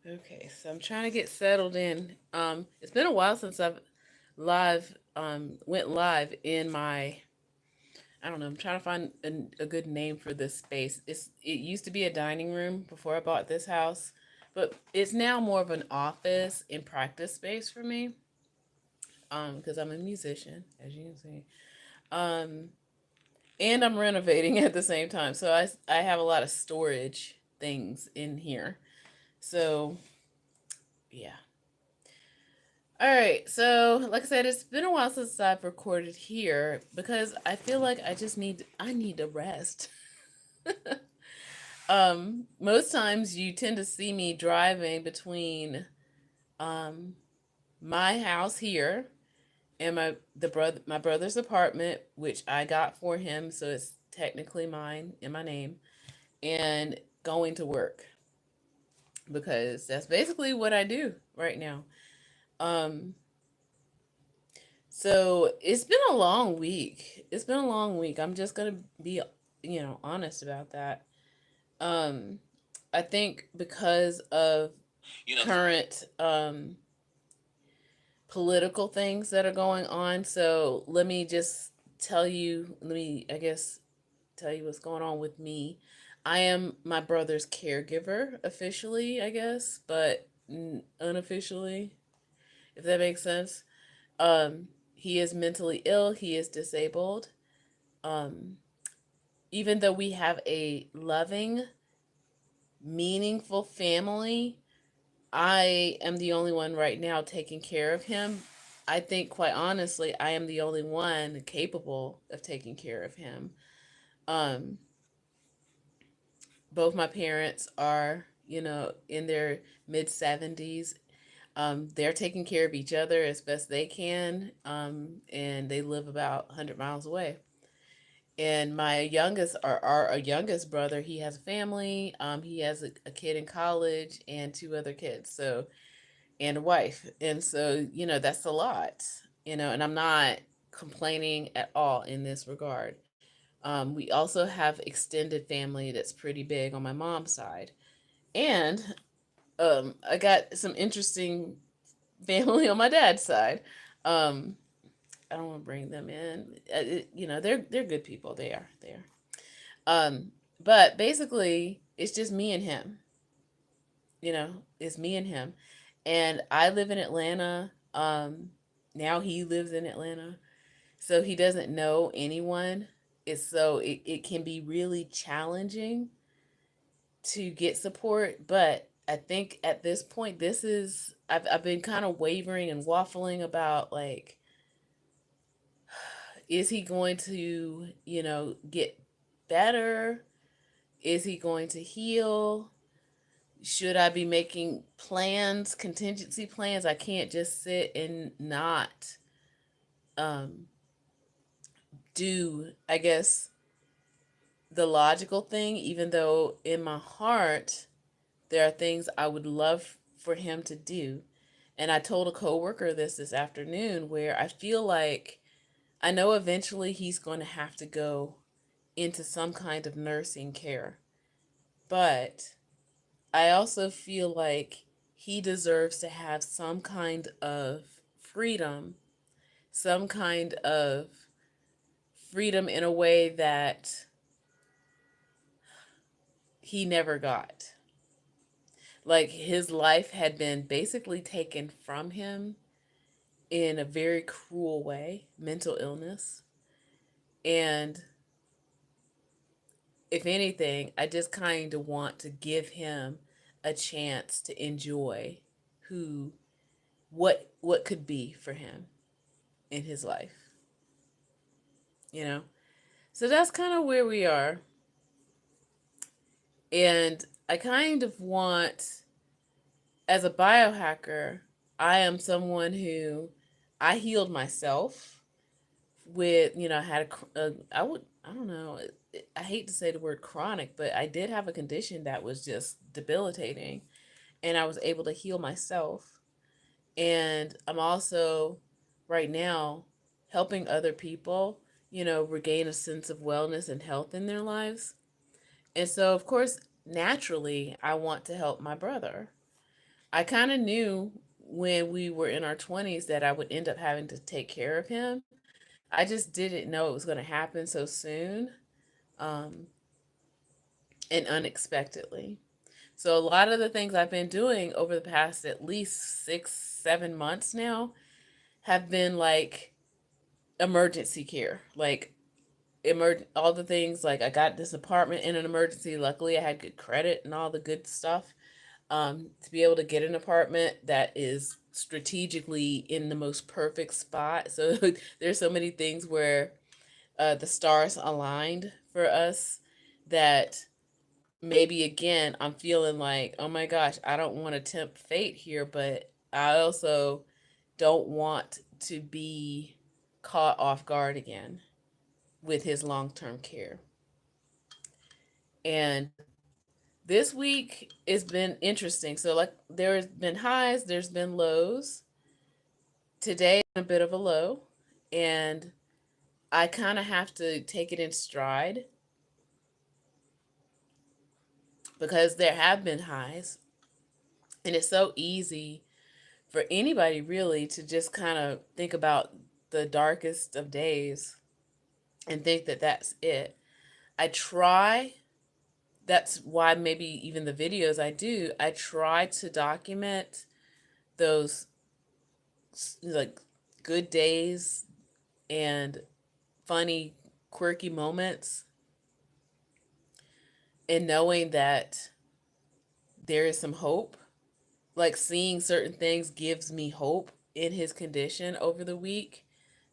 Okay, so I'm trying to get settled in. It's been a while since I've went live in my. I don't know. I'm trying to find a good name for this space. It used to be a dining room before I bought this house, but it's now more of an office and practice space for me. Because I'm a musician, as you can see. Um, and I'm renovating at the same time, so I have a lot of storage things in here. So yeah. All right, so like I said, it's been a while since I've recorded here because I feel like I need a rest. Most times you tend to see me driving between um my house here and my brother's apartment, which I got for him, so it's technically mine in my name, and going to work because that's basically what I do right now. Um, So it's been a long week. It's been a long week. I'm just gonna be, honest about that. Um, I think because of current political things that are going on. So let me just tell you. I guess, tell you what's going on with me. I am my brother's caregiver officially, I guess, but unofficially, if that makes sense. He is mentally ill. He is disabled. Um, Even though we have a loving, meaningful family, I am the only one right now taking care of him. I think, quite honestly, I am the only one capable of taking care of him. Um, Both my parents are, in their mid 70s. They're taking care of each other as best they can, and they live about 100 miles away. And my youngest, our youngest brother, he has a family. He has a kid in college and two other kids, so, and a wife. And so, that's a lot, and I'm not complaining at all in this regard. We also have extended family that's pretty big on my mom's side. And I got some interesting family on my dad's side. Um, I don't want to bring them in. They're good people. They are. They are. But basically, it's just me and him. It's me and him. And I live in Atlanta. Now he lives in Atlanta. So he doesn't know anyone. It can be really challenging to get support. But I think at this point, I've been kind of wavering and waffling about, like, is he going to, get better? Is he going to heal? Should I be making plans, contingency plans? I can't just sit and not um, do, I guess, the logical thing, even though in my heart, there are things I would love for him to do. And I told a coworker this afternoon, where I feel like I know eventually he's going to have to go into some kind of nursing care. But I also feel like he deserves to have some kind of freedom, some kind of freedom in a way that he never got. Like, his life had been basically taken from him in a very cruel way, mental illness. And if anything, I just kind of want to give him a chance to enjoy who what could be for him in his life, you know? So that's kind of where we are. And I kind of want, as a biohacker, I am someone who, I healed myself with, I had I don't know, I hate to say the word chronic, but I did have a condition that was just debilitating. And I was able to heal myself. And I'm also, right now, helping other people, regain a sense of wellness and health in their lives. And so, of course, naturally, I want to help my brother. I kind of knew when we were in our 20s that I would end up having to take care of him. I just didn't know it was going to happen so soon, um, and unexpectedly. So a lot of the things I've been doing over the past at least 6, 7 months now have been like emergency care, like all the things. Like I got this apartment in an emergency. Luckily, I had good credit and all the good stuff, to be able to get an apartment that is strategically in the most perfect spot. So there's so many things where the stars aligned for us that maybe again I'm feeling like, oh my gosh, I don't want to tempt fate here, but I also don't want to be caught off guard again with his long-term care. And this week it's been interesting. So like there's been highs, there's been lows. Today a bit of a low, and I kind of have to take it in stride because there have been highs, and it's so easy for anybody really to just kind of think about the darkest of days and think that that's it. I try, that's why maybe even the videos I do, I try to document those like good days and funny, quirky moments, and knowing that there is some hope. Like seeing certain things gives me hope in his condition over the week.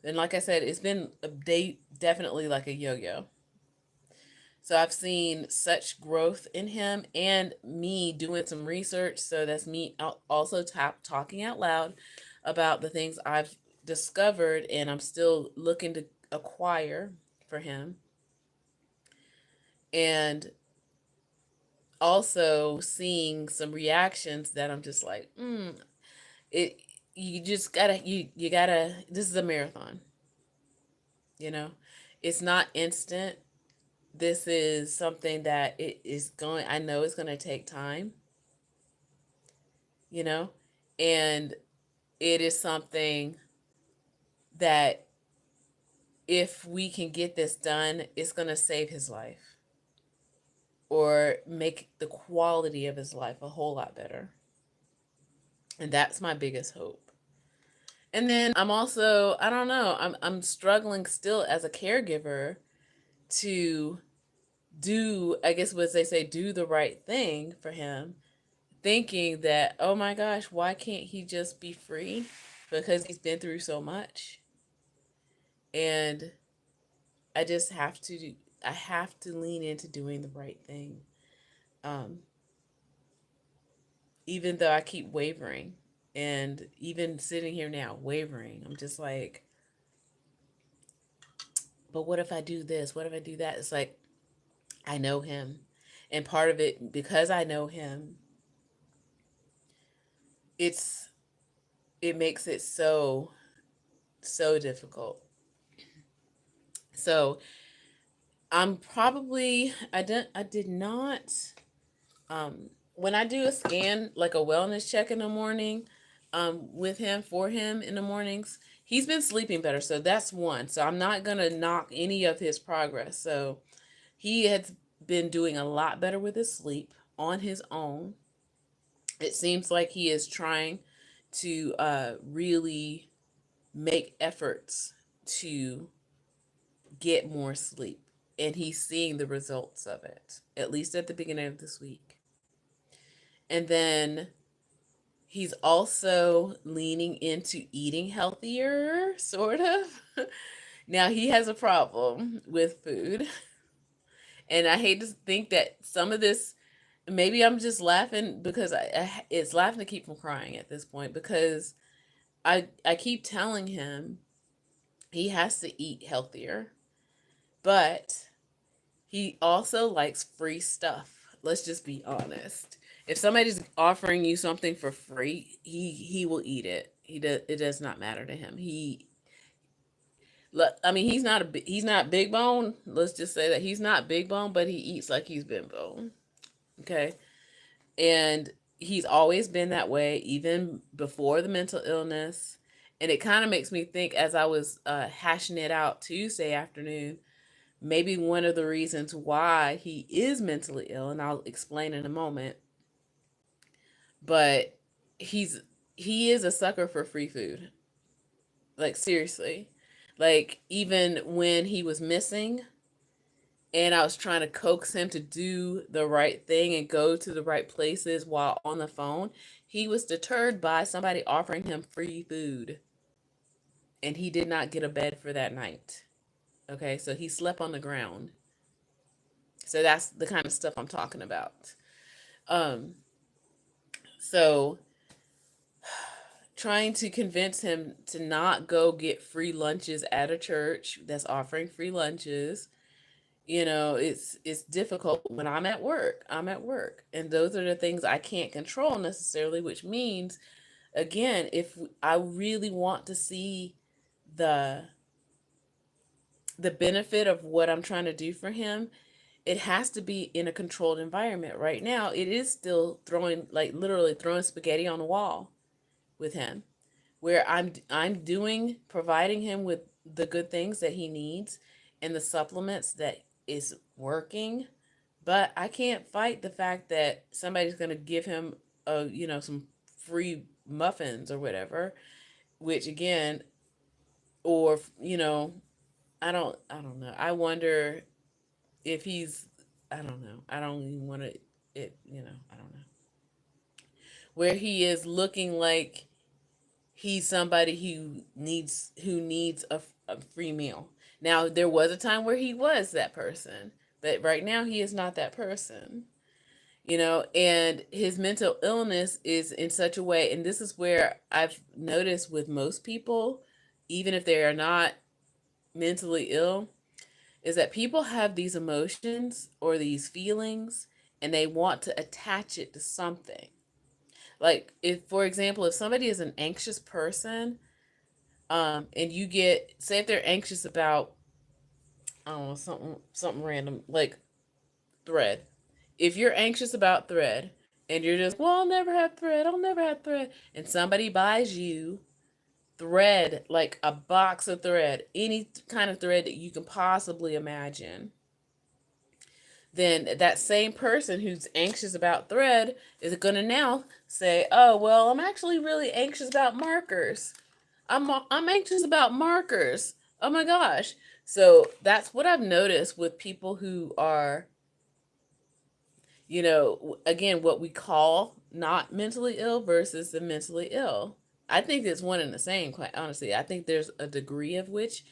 And like I said, it's been a day, definitely like a yo-yo. So I've seen such growth in him, and me doing some research. So that's me also talking out loud about the things I've discovered and I'm still looking to acquire for him. And also seeing some reactions that I'm just like, it you just gotta you gotta, this is a marathon, you know. It's not instant. This is something that it is going, I know it's going to take time, you know, and it is something that if we can get this done, it's going to save his life or make the quality of his life a whole lot better. And that's my biggest hope. And then I'm also, I don't know, I'm struggling still as a caregiver to do, I guess what they say, do the right thing for him, thinking that, oh my gosh, why can't he just be free? Because he's been through so much. And I just have to, I have to lean into doing the right thing. Um, Even though I keep wavering, and even sitting here now wavering, I'm just like, but what if I do this? What if I do that? It's like, I know him. And part of it, because I know him, it's, it makes it so, so difficult. So I'm probably, I did not, when I do a scan, like a wellness check in the morning, with him, for him in the mornings, he's been sleeping better. So that's one. So I'm not going to knock any of his progress. So he has been doing a lot better with his sleep on his own. It seems like he is trying to really make efforts to get more sleep. And he's seeing the results of it, at least at the beginning of this week. And then he's also leaning into eating healthier, sort of. Now, he has a problem with food. And I hate to think that some of this, maybe I'm just laughing because it's laughing to keep from crying at this point, because I keep telling him he has to eat healthier, but he also likes free stuff. Let's just be honest. If somebody's offering you something for free, he will eat it. It does not matter to him. I mean, he's not big bone. Let's just say that he's not big bone, but he eats like he's been bone. Okay? And he's always been that way, even before the mental illness. And it kind of makes me think, as I was hashing it out Tuesday afternoon, maybe one of the reasons why he is mentally ill, and I'll explain in a moment, but he's he is a sucker for free food. Like, seriously. Like, even when he was missing and I was trying to coax him to do the right thing and go to the right places while on the phone, he was deterred by somebody offering him free food. And he did not get a bed for that night. Okay, so he slept on the ground. So that's the kind of stuff I'm talking about. Um, so trying to convince him to not go get free lunches at a church that's offering free lunches, it's difficult when I'm at work, and those are the things I can't control necessarily, which means, again, if I really want to see the the benefit of what I'm trying to do for him, it has to be in a controlled environment. Right now it is still throwing, like, literally throwing spaghetti on the wall with him, where I'm doing providing him with the good things that he needs and the supplements that is working. But I can't fight the fact that somebody's going to give him some free muffins or whatever, which again, or I don't know. I wonder if he's, I don't know. I don't even want to, I don't know. Where he is looking like he's somebody who needs a free meal. Now, there was a time where he was that person, but right now he is not that person. And his mental illness is in such a way, and this is where I've noticed with most people, even if they are not mentally ill, is that people have these emotions or these feelings and they want to attach it to something. Like, if, for example, if somebody is an anxious person, and you get, say if they're anxious about, I don't know, something random, like thread. If you're anxious about thread and you're just, well, I'll never have thread, and somebody buys you thread, like a box of thread, any kind of thread that you can possibly imagine, then that same person who's anxious about thread is going to now say, "Oh, well, I'm actually really anxious about markers. I'm anxious about markers. Oh my gosh." So that's what I've noticed with people who are, again, what we call not mentally ill versus the mentally ill. I think it's one and the same, quite honestly. I think there's a degree of which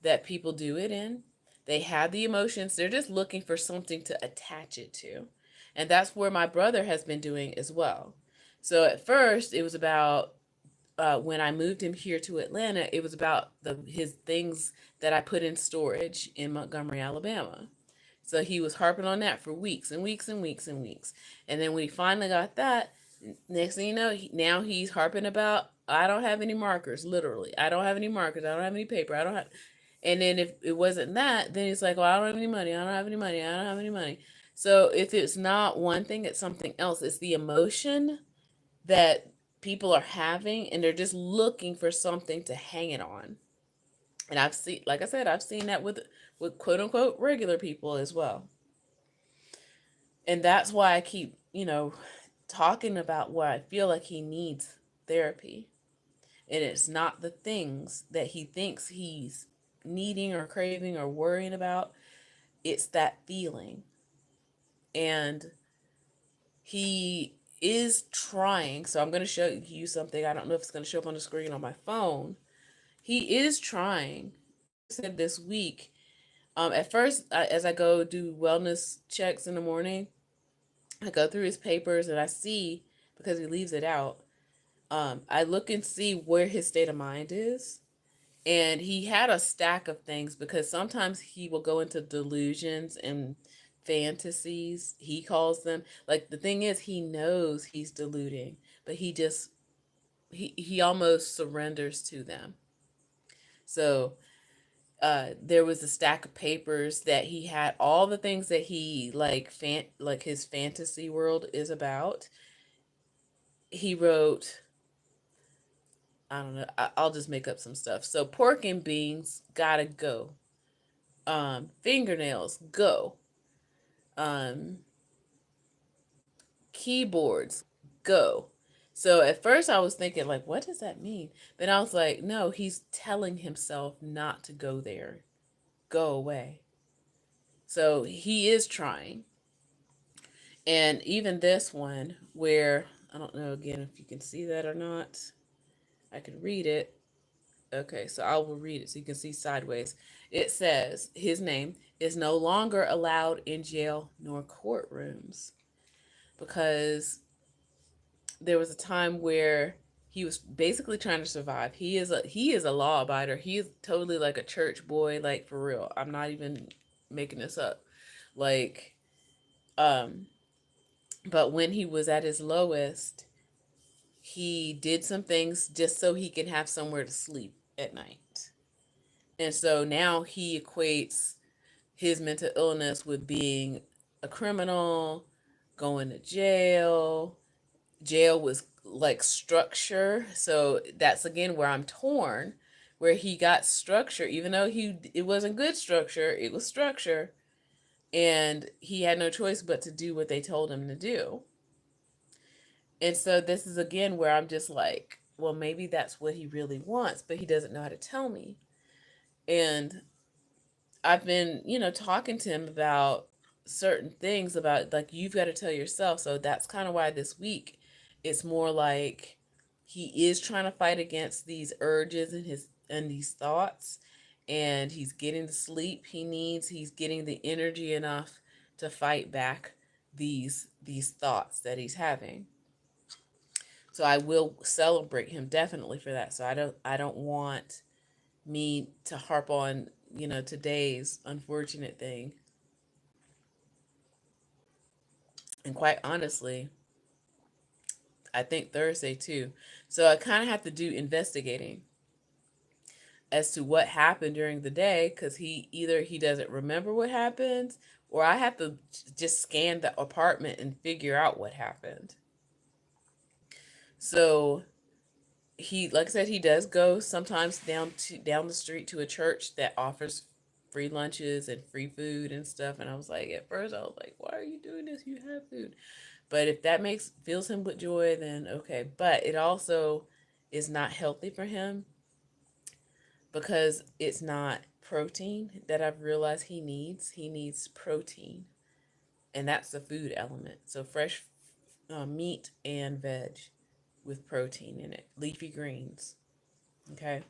that people do it in. They have the emotions, they're just looking for something to attach it to. And that's where my brother has been doing as well. So at first, it was about, when I moved him here to Atlanta, it was about his things that I put in storage in Montgomery, Alabama. So he was harping on that for weeks and weeks and weeks and weeks. And then when he finally got that, next thing you know, now he's harping about, I don't have any markers, literally. I don't have any markers. I don't have any paper. I don't have. And then if it wasn't that, then it's like, well, I don't have any money. I don't have any money. I don't have any money. So if it's not one thing, it's something else. It's the emotion that people are having, and they're just looking for something to hang it on. And I've seen, like I said, I've seen that with quote unquote regular people as well. And that's why I keep, talking about why I feel like he needs therapy. And it's not the things that he thinks he's needing or craving or worrying about. It's that feeling. And he is trying. So I'm going to show you something. I don't know if it's going to show up on the screen on my phone. He is trying. Like I said, this week, at first, as I go do wellness checks in the morning, I go through his papers and I see, because he leaves it out, I look and see where his state of mind is. And he had a stack of things, because sometimes he will go into delusions and fantasies, he calls them. Like, the thing is, he knows he's deluding, but he almost surrenders to them. So there was a stack of papers that he had all the things that he like his fantasy world is about. he wrote, I don't know, I'll just make up some stuff. So pork and beans gotta go. Fingernails go. Um, Keyboards go. So at first I was thinking like, what does that mean? Then I was like, no, he's telling himself not to go there. Go away. So he is trying. And even this one, where I don't know again if you can see that or not, I could read it. Okay, so I will read it so you can see sideways. It says his name is no longer allowed in jail nor courtrooms because there was a time where he was basically trying to survive. He is a law abider. He is totally like a church boy, like for real. I'm not even making this up. Like, um, but when he was at his lowest, he did some things just so he can have somewhere to sleep at night. And so now he equates his mental illness with being a criminal, going to jail. Jail was like structure. So that's again where I'm torn, where he got structure, even though it wasn't good structure, it was structure. And he had no choice but to do what they told him to do. And so this is again where I'm just like, well, maybe that's what he really wants, but he doesn't know how to tell me. And I've been, talking to him about certain things about like you've got to tell yourself. So that's kind of why this week it's more like he is trying to fight against these urges and these thoughts, and he's getting the sleep he needs. He's getting the energy enough to fight back these thoughts that he's having. So I will celebrate him definitely for that. So I don't want me to harp on, today's unfortunate thing. And quite honestly, I think Thursday too. So I kind of have to do investigating as to what happened during the day because he doesn't remember what happened, or I have to just scan the apartment and figure out what happened. So like I said, he does go sometimes down the street to a church that offers free lunches and free food and stuff. And I was like, at first I was like, why are you doing this? You have food. But if that fills him with joy, then okay. But it also is not healthy for him because it's not protein that I've realized he needs. He needs protein, and that's the food element. So fresh meat and veg with protein in it, leafy greens. Okay.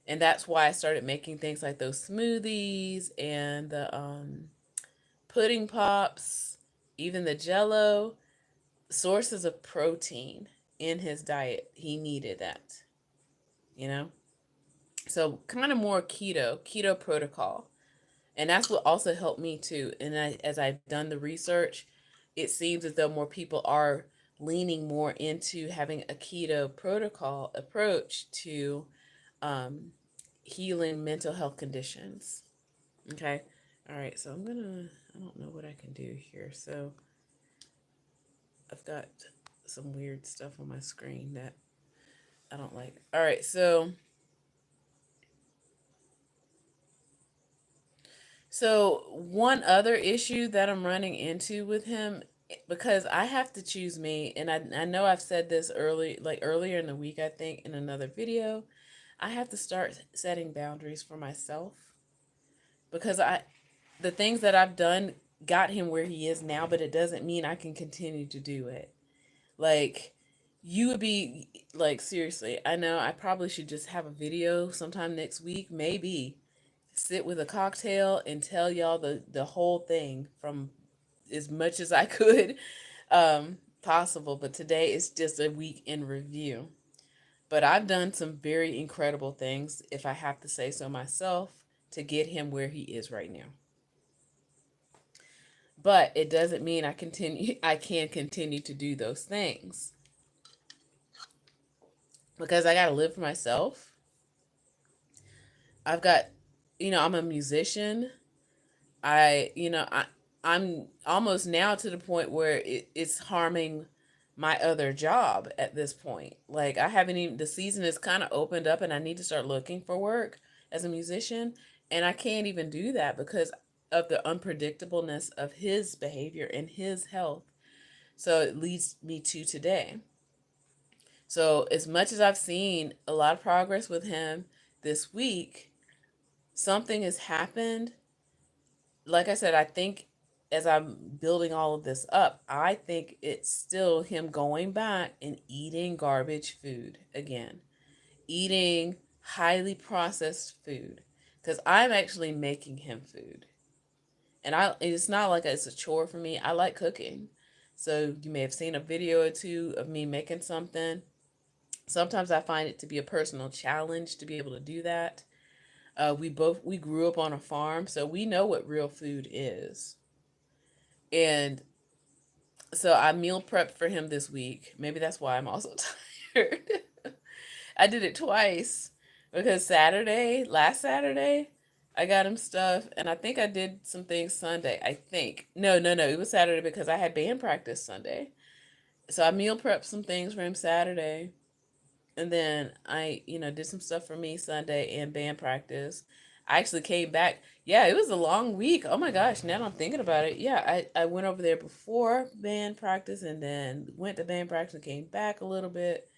And that's why I started making things like those smoothies and the pudding pops, even the jello, sources of protein in his diet. He needed that, you know? So kind of more keto protocol. And that's what also helped me too. And as I've done the research, it seems as though more people are leaning more into having a keto protocol approach to um, healing mental health conditions. Okay. All right. So I don't know what I can do here. So I've got some weird stuff on my screen that I don't like. All right. So one other issue that I'm running into with him, because I have to choose me, and I know I've said this earlier in the week, I think in another video, I have to start setting boundaries for myself because the things that I've done got him where he is now, but it doesn't mean I can continue to do it. Like, you would be like, seriously, I know I probably should just have a video sometime next week, maybe sit with a cocktail and tell y'all the whole thing from as much as I could possible. But today is just a week in review. But I've done some very incredible things, if I have to say so myself, to get him where he is right now. But it doesn't mean I can't continue to do those things because I got to live for myself. I've got, I'm a musician. I'm almost now to the point where it's harming my other job at this point. Like I haven't even, the season is kind of opened up and I need to start looking for work as a musician, and I can't even do that because of the unpredictableness of his behavior and his health. So it leads me to today. So as much as I've seen a lot of progress with him this week, something has happened. Like I said, I think as I'm building all of this up, I think it's still him going back and eating garbage food again, eating highly processed food. Because I'm actually making him food. And it's not like it's a chore for me. I like cooking. So you may have seen a video or two of me making something. Sometimes I find it to be a personal challenge to be able to do that. We grew up on a farm, so we know what real food is. And so I meal prepped for him this week. Maybe that's why I'm also tired. I did it twice because last Saturday, I got him stuff, and I think I did some things Sunday. I think no, it was Saturday because I had band practice Sunday. So I meal prepped some things for him Saturday, and then I, did some stuff for me Sunday and band practice. I actually came back. Yeah, it was a long week. Oh my gosh, now that I'm thinking about it. Yeah, I went over there before band practice and then went to band practice and came back a little bit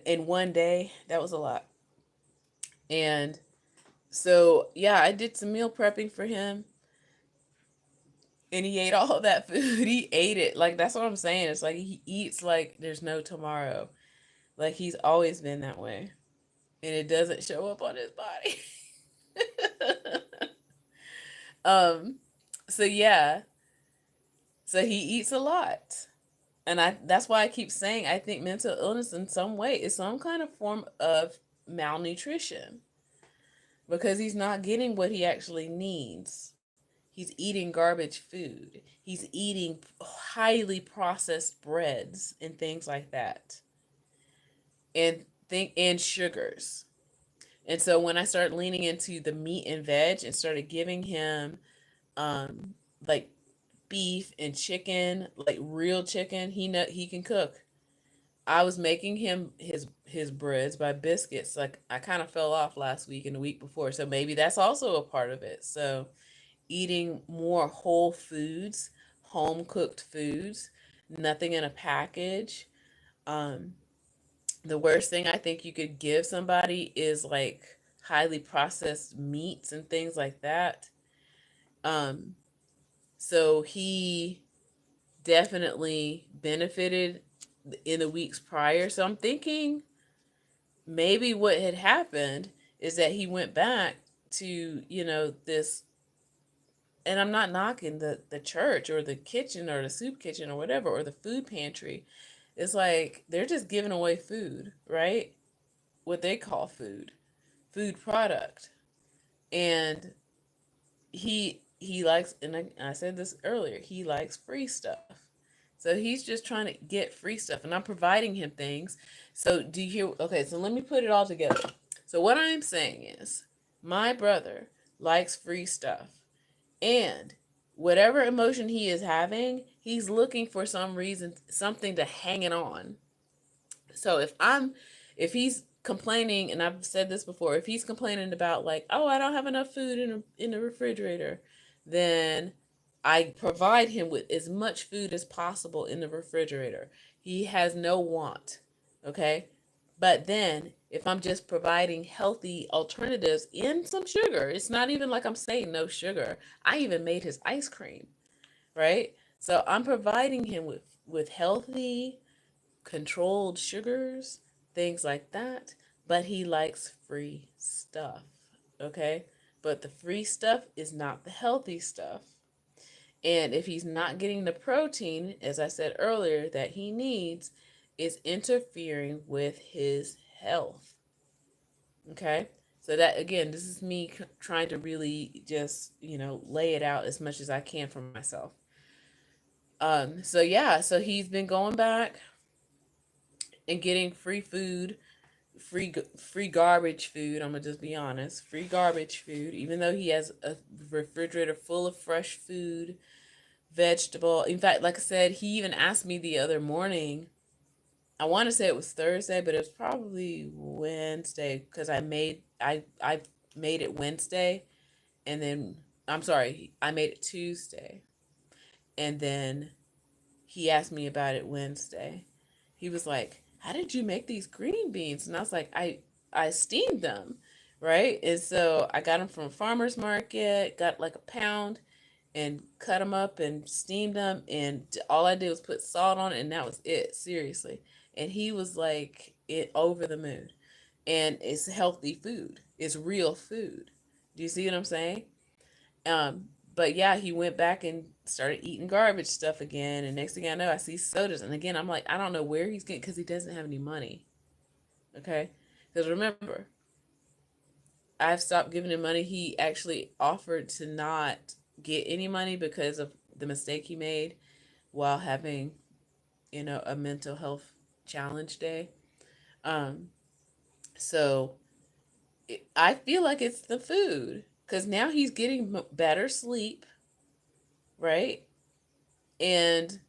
in one day. That was a lot. And so, yeah, I did some meal prepping for him and he ate all of that food. He ate it. Like, that's what I'm saying. It's like he eats like there's no tomorrow. Like, he's always been that way. And it doesn't show up on his body. um, so yeah, so he eats a lot. And that's why I keep saying I think mental illness in some way is some kind of form of malnutrition because he's not getting what he actually needs. He's eating garbage food. He's eating highly processed breads and things like that. And sugars. And so when I started leaning into the meat and veg and started giving him like beef and chicken, like real chicken, he can cook. I was making him his breads by biscuits. Like I kind of fell off last week and the week before, so maybe that's also a part of it. So eating more whole foods, home cooked foods, nothing in a package. Um, the worst thing I think you could give somebody is like highly processed meats and things like that. Um, so he definitely benefited in the weeks prior. So I'm thinking maybe what had happened is that he went back to, this, and I'm not knocking the church or the kitchen or the soup kitchen or whatever, or the food pantry. It's like they're just giving away food, right? What they call food product. And he likes, and I said this earlier, he likes free stuff. So he's just trying to get free stuff, and I'm providing him things. So do you hear? Okay, so let me put it all together. So what I'm saying is, my brother likes free stuff, and whatever emotion he is having, he's looking for some reason, something to hang it on. So if he's complaining, and I've said this before, if he's complaining about like, oh, I don't have enough food in the refrigerator, then I provide him with as much food as possible in the refrigerator. He has no want, okay? But then if I'm just providing healthy alternatives in some sugar, it's not even like I'm saying no sugar. I even made his ice cream, right? So I'm providing him with healthy controlled sugars, things like that. But he likes free stuff, okay? But the free stuff is not the healthy stuff. And if he's not getting the protein, as I said earlier, that he needs, is interfering with his health, okay? So that, again, this is me trying to really just, lay it out as much as I can for myself. So yeah, so he's been going back and getting free food, free garbage food. I'm gonna just be honest, free garbage food. Even though he has a refrigerator full of fresh food, vegetable. In fact, like I said, he even asked me the other morning. I want to say it was Thursday, but it was probably Wednesday because I made it Wednesday, and then I'm sorry, I made it Tuesday, and then he asked me about it Wednesday. He was like, "How did you make these green beans?" And I was like, I steamed them, right? And so I got them from a farmer's market, got like a pound, and cut them up and steamed them. And all I did was put salt on it, and that was it. Seriously. And he was like, it over the moon. And it's healthy food. It's real food. Do you see what I'm saying? Um, but yeah, he went back and started eating garbage stuff again. And next thing I know, I see sodas. And again, I'm like, I don't know where he's getting, because he doesn't have any money. Okay. Because remember, I've stopped giving him money. He actually offered to not get any money because of the mistake he made while having, a mental health challenge day. Um, so I feel like it's the food because now he's getting better sleep, right? And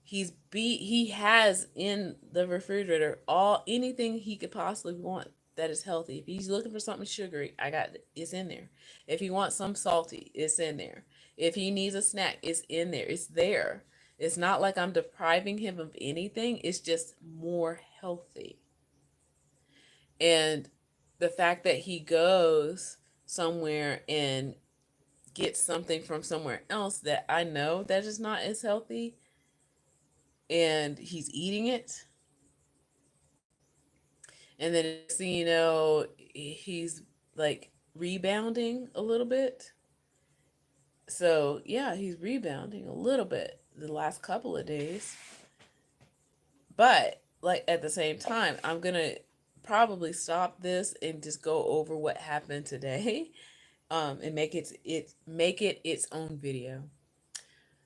he has in the refrigerator all anything he could possibly want that is healthy. If he's looking for something sugary, I got it. It's in there. If he wants some salty, it's in there. If he needs a snack, it's in there. It's there. It's not like I'm depriving him of anything. It's just more healthy. And the fact that he goes somewhere and gets something from somewhere else that I know that is not as healthy and he's eating it, and then he's like rebounding a little bit. So yeah, he's rebounding a little bit the last couple of days. But like at the same time, I'm gonna probably stop this and just go over what happened today, and make it its own video.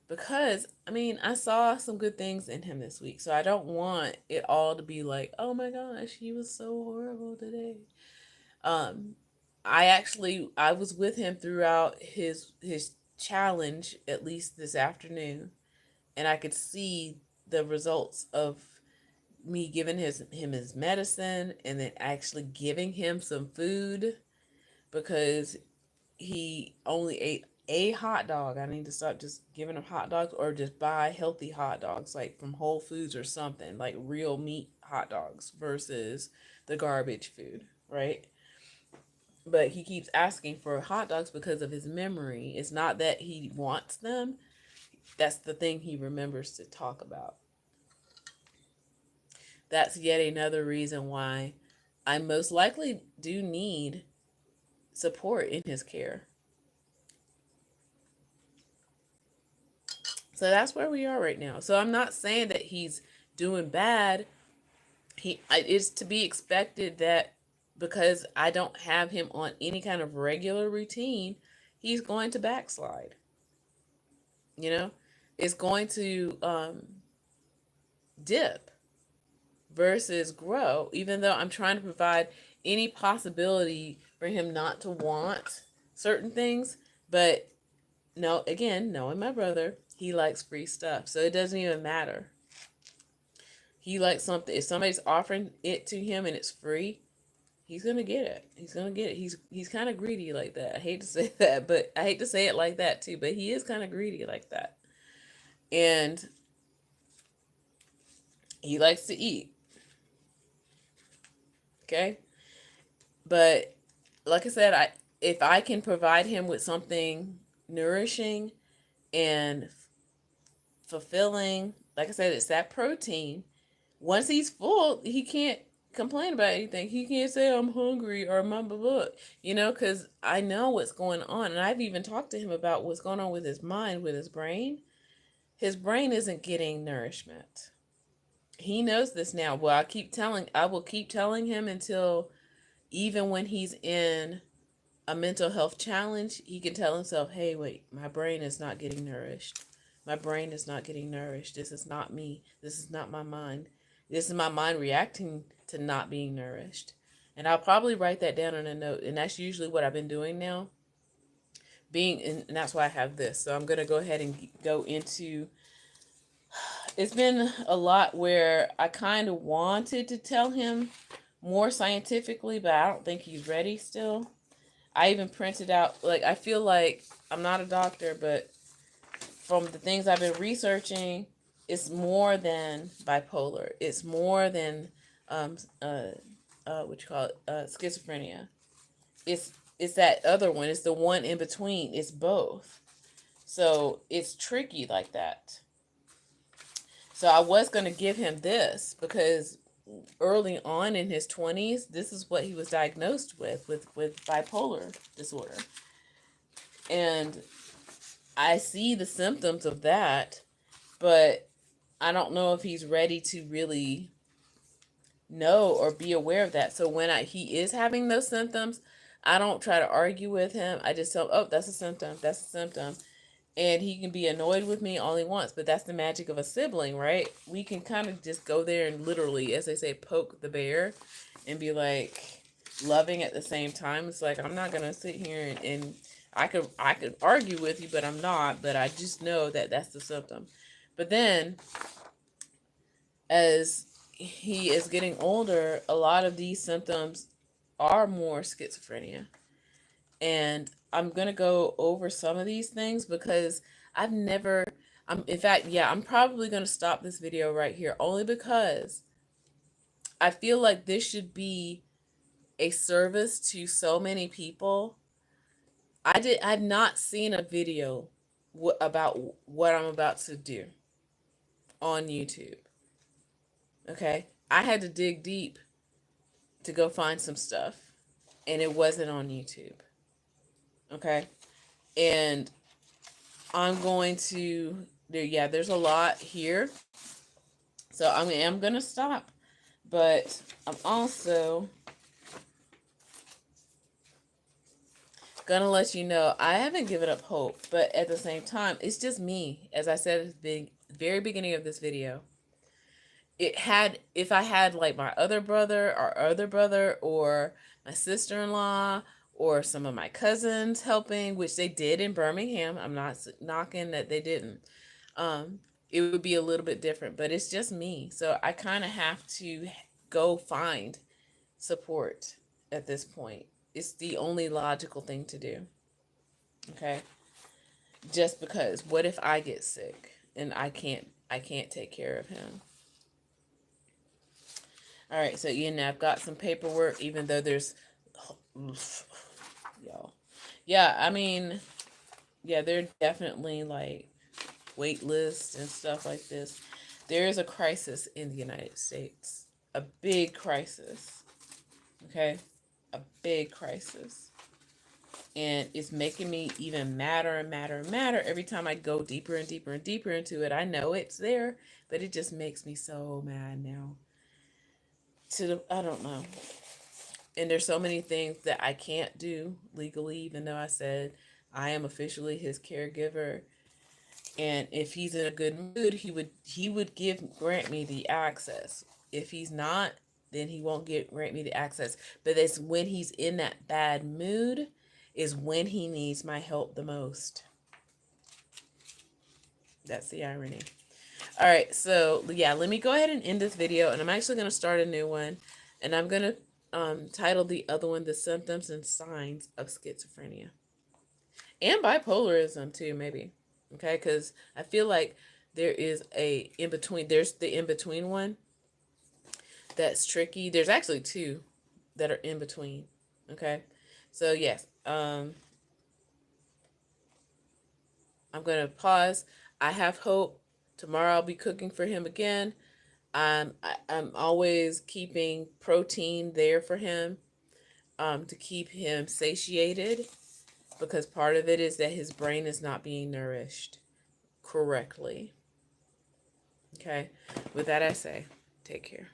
Because I mean, I saw some good things in him this week, so I don't want it all to be like, oh my gosh, he was so horrible today. Um, I was with him throughout his challenge, at least this afternoon, and I could see the results of me giving him his medicine and then actually giving him some food because he only ate a hot dog. I need to stop just giving him hot dogs or just buy healthy hot dogs like from Whole Foods or something, like real meat hot dogs versus the garbage food, right? But he keeps asking for hot dogs because of his memory. It's not that he wants them. That's the thing he remembers to talk about. That's yet another reason why I most likely do need support in his care. So that's where we are right now. So I'm not saying that he's doing bad. It's to be expected that because I don't have him on any kind of regular routine, he's going to backslide. You know, it's going to dip versus grow, even though I'm trying to provide any possibility for him not to want certain things. But no, again, knowing my brother, he likes free stuff. So it doesn't even matter. He likes something. If somebody's offering it to him and it's free, he's gonna get it. He's gonna get it. He's kind of greedy like that. I hate to say that, but I hate to say it like that too. But he is kind of greedy like that, and he likes to eat. Okay, but like I said, if I can provide him with something nourishing and fulfilling, like I said, it's that protein. Once he's full, he can't complain about anything. He can't say I'm hungry or blah blah blah, because I know what's going on, and I've even talked to him about what's going on with his mind, with his brain. His brain isn't getting nourishment. He knows this now. Well, I will keep telling him until even when he's in a mental health challenge, he can tell himself, hey, wait, my brain is not getting nourished. My brain is not getting nourished. This is not me. This is not my mind. This is my mind reacting to not being nourished. And I'll probably write that down on a note. And that's usually what I've been doing now. being, and that's why I have this. So I'm going to go ahead and go into, it's been a lot where I kind of wanted to tell him more scientifically, but I don't think he's ready still. I even printed out, like, I feel like I'm not a doctor, but from the things I've been researching, it's more than bipolar. It's more than what you call it, schizophrenia. It's it's that other one. It's the one in between. It's both. So it's tricky like that. So I was going to give him this because early on in his 20s, this is what he was diagnosed with bipolar disorder. And I see the symptoms of that, but I don't know if he's ready to really know or be aware of that. So when he is having those symptoms, I don't try to argue with him. I just tell him, oh, that's a symptom. That's a symptom. And he can be annoyed with me all he wants, but that's the magic of a sibling, right? We can kind of just go there and literally, as they say, poke the bear and be like loving at the same time. It's like, I'm not going to sit here and I could argue with you, but I'm not. But I just know that that's the symptom. But then as he is getting older, a lot of these symptoms are more schizophrenia. And I'm going to go over some of these things because I've never, in fact, yeah, I'm probably going to stop this video right here only because I feel like this should be a service to so many people. I've not seen a video about what I'm about to do on YouTube. Okay. I had to dig deep to go find some stuff and it wasn't on YouTube. Okay. And I'm going to, there's a lot here. So I am going to stop. But I'm also going to let you know I haven't given up hope. But at the same time, it's just me. As I said at the very beginning of this video. If I had like my other brother or my sister-in-law or some of my cousins helping, which they did in Birmingham. I'm not knocking that they didn't. It would be a little bit different, but it's just me. So I kind of have to go find support at this point. It's the only logical thing to do. Okay? Just because what if I get sick and I can't take care of him? All right, so I've got some paperwork, even though there's, y'all. Yeah, I mean, yeah, they're definitely like wait lists and stuff like this. There is a crisis in the United States, a big crisis. Okay, a big crisis, and it's making me even madder and madder and madder every time I go deeper and deeper and deeper into it. I know it's there, but it just makes me so mad now. I don't know. And there's so many things that I can't do legally, even though I said I am officially his caregiver. And if he's in a good mood, he would grant me the access. If he's not, then he won't grant me the access. But it's when he's in that bad mood is when he needs my help the most. That's the irony. All right, so yeah, let me go ahead and end this video, and I'm actually going to start a new one, and I'm going to title the other one, The Symptoms and Signs of Schizophrenia. And bipolarism too, maybe. Okay, because I feel like there is a in-between. There's the in-between one that's tricky. There's actually two that are in between. Okay, so yes, I'm going to pause. I have hope. Tomorrow I'll be cooking for him again. I'm always keeping protein there for him to keep him satiated, because part of it is that his brain is not being nourished correctly. Okay, with that I say, take care.